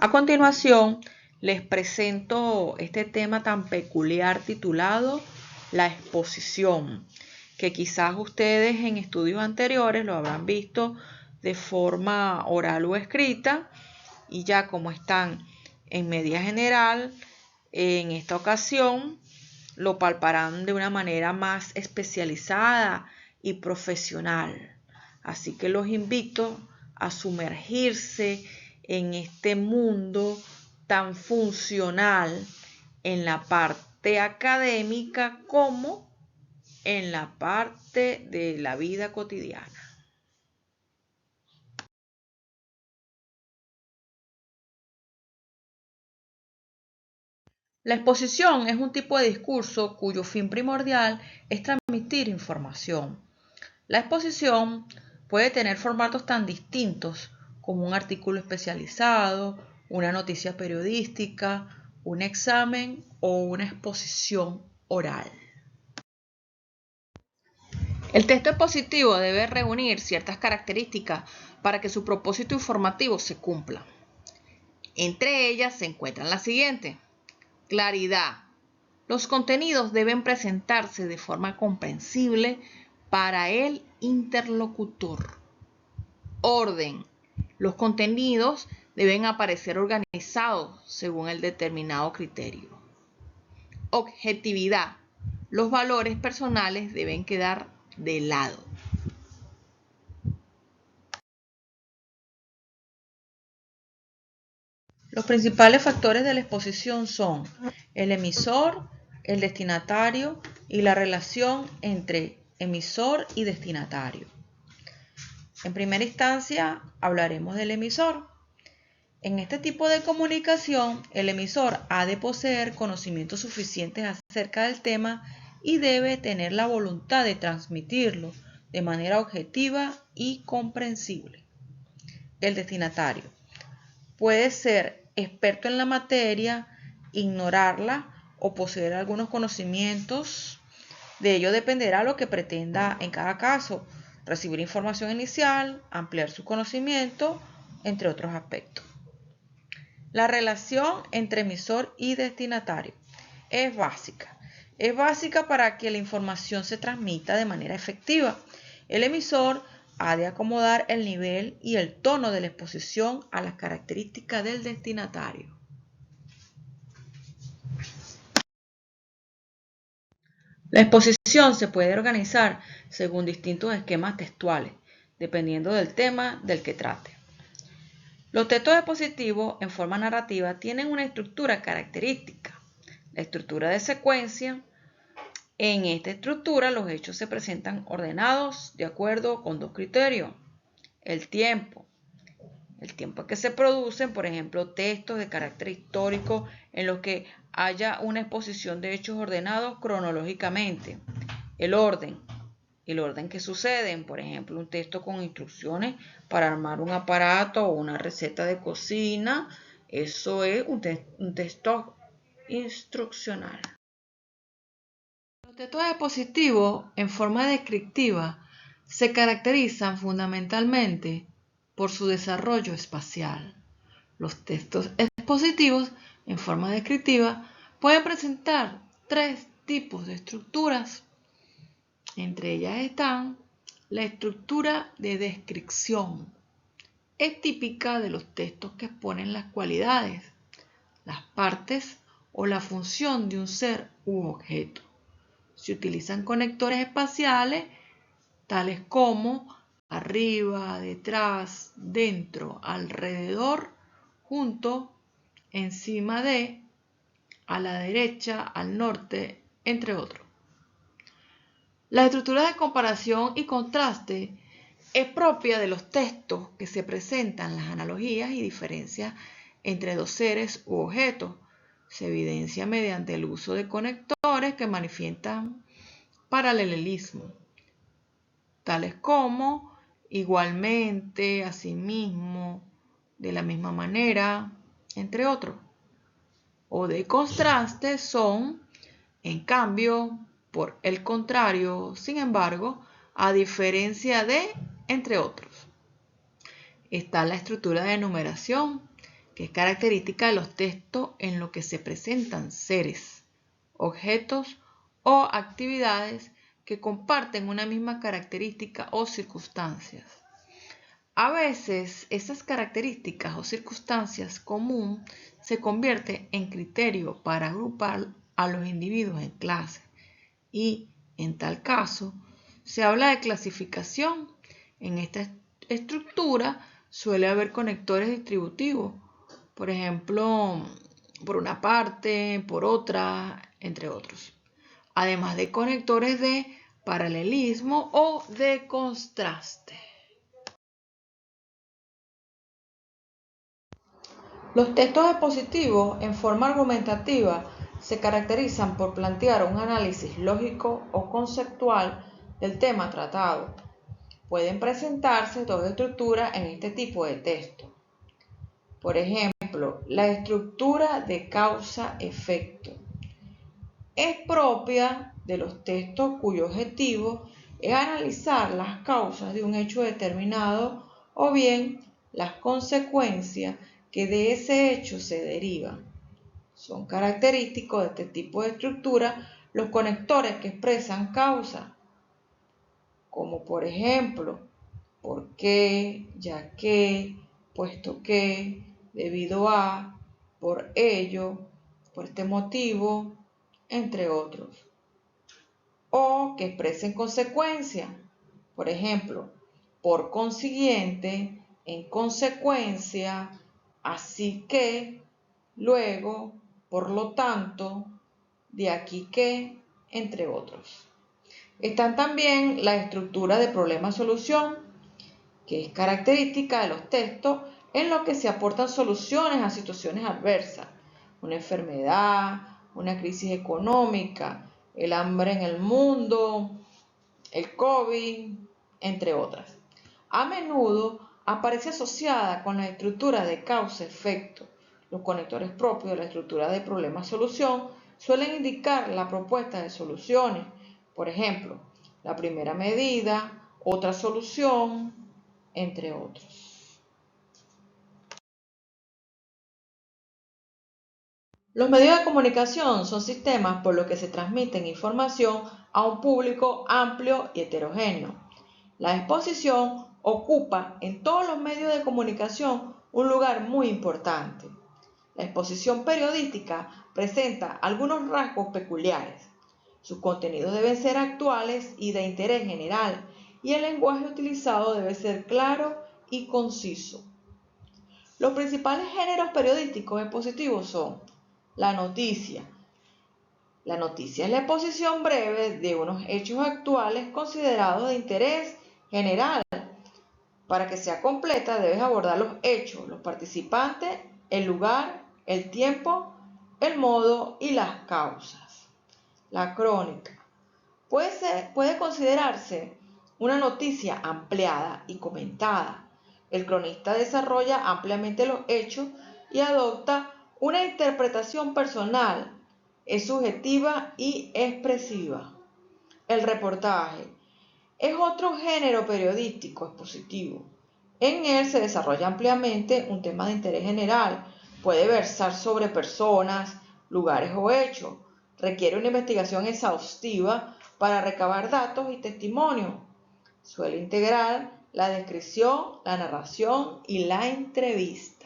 A continuación, les presento este tema tan peculiar titulado la exposición, que quizás ustedes en estudios anteriores lo habrán visto de forma oral o escrita, y ya como están en media general, en esta ocasión lo palparán de una manera más especializada y profesional. Así que los invito a sumergirse en este mundo tan funcional en la parte académica como en la parte de la vida cotidiana. La exposición es un tipo de discurso cuyo fin primordial es transmitir información. La exposición puede tener formatos tan distintos como un artículo especializado, una noticia periodística, un examen o una exposición oral. El texto expositivo debe reunir ciertas características para que su propósito informativo se cumpla. Entre ellas se encuentran las siguientes. Claridad. Los contenidos deben presentarse de forma comprensible para el interlocutor. Orden. Los contenidos deben aparecer organizados según el determinado criterio. Objetividad. Los valores personales deben quedar de lado. Los principales factores de la exposición son el emisor, el destinatario y la relación entre emisor y destinatario. En primera instancia, hablaremos del emisor. En este tipo de comunicación, el emisor ha de poseer conocimientos suficientes acerca del tema y debe tener la voluntad de transmitirlo de manera objetiva y comprensible. El destinatario puede ser experto en la materia, ignorarla o poseer algunos conocimientos. De ello dependerá lo que pretenda en cada caso, recibir información inicial, ampliar su conocimiento, entre otros aspectos. La relación entre emisor y destinatario es básica. Es básica para que la información se transmita de manera efectiva. El emisor ha de acomodar el nivel y el tono de la exposición a las características del destinatario. La exposición se puede organizar según distintos esquemas textuales, dependiendo del tema del que trate. Los textos expositivos en forma narrativa tienen una estructura característica, la estructura de secuencia. En esta estructura los hechos se presentan ordenados de acuerdo con dos criterios. El tiempo en que se producen, por ejemplo, textos de carácter histórico en los que haya una exposición de hechos ordenados cronológicamente. El orden que suceden, por ejemplo, un texto con instrucciones para armar un aparato o una receta de cocina, eso es un texto instruccional. Los textos expositivos en forma descriptiva se caracterizan fundamentalmente por su desarrollo espacial. Los textos expositivos en forma descriptiva pueden presentar tres tipos de estructuras. Entre ellas están la estructura de descripción. Es típica de los textos que exponen las cualidades, las partes o la función de un ser u objeto. Se utilizan conectores espaciales tales como arriba, detrás, dentro, alrededor, junto, encima de, a la derecha, al norte, entre otros. La estructura de comparación y contraste es propia de los textos que se presentan las analogías y diferencias entre dos seres u objetos. Se evidencia mediante el uso de conectores que manifiestan paralelismo, tales como igualmente, asimismo, de la misma manera, entre otros. O de contraste son, en cambio, por el contrario, sin embargo, a diferencia de, entre otros. Está la estructura de numeración, que es característica de los textos en los que se presentan seres, objetos o actividades que comparten una misma característica o circunstancias. A veces esas características o circunstancias común se convierten en criterio para agrupar a los individuos en clases y, en tal caso, se habla de clasificación. En esta estructura suele haber conectores distributivos, por ejemplo, por una parte, por otra, entre otros, además de conectores de paralelismo o de contraste. Los textos expositivos en forma argumentativa se caracterizan por plantear un análisis lógico o conceptual del tema tratado. Pueden presentarse dos estructuras en este tipo de texto. Por ejemplo, la estructura de causa-efecto es propia de los textos cuyo objetivo es analizar las causas de un hecho determinado o bien las consecuencias que de ese hecho se derivan. Son característicos de este tipo de estructura los conectores que expresan causa, como por ejemplo, por qué, ya que, puesto que, debido a, por ello, por este motivo, entre otros. O que expresen consecuencia, por ejemplo, por consiguiente, en consecuencia, así que, luego, por lo tanto, de aquí que, entre otros. Están también la estructura de problema-solución, que es característica de los textos en los que se aportan soluciones a situaciones adversas, una enfermedad, una crisis económica, el hambre en el mundo, el COVID, entre otras. A menudo aparece asociada con la estructura de causa-efecto. Los conectores propios de la estructura de problema-solución suelen indicar la propuesta de soluciones. Por ejemplo, la primera medida, otra solución, entre otros. Los medios de comunicación son sistemas por los que se transmiten información a un público amplio y heterogéneo. La exposición ocupa en todos los medios de comunicación un lugar muy importante. La exposición periodística presenta algunos rasgos peculiares. Sus contenidos deben ser actuales y de interés general, y el lenguaje utilizado debe ser claro y conciso. Los principales géneros periodísticos expositivos son la noticia. La noticia es la exposición breve de unos hechos actuales considerados de interés general. Para que sea completa, debes abordar los hechos, los participantes, el lugar, el tiempo, el modo y las causas. La crónica puede considerarse una noticia ampliada y comentada. El cronista desarrolla ampliamente los hechos y adopta una interpretación personal, es subjetiva y expresiva. El reportaje es otro género periodístico expositivo. En él se desarrolla ampliamente un tema de interés general. Puede versar sobre personas, lugares o hechos. Requiere una investigación exhaustiva para recabar datos y testimonios. Suele integrar la descripción, la narración y la entrevista.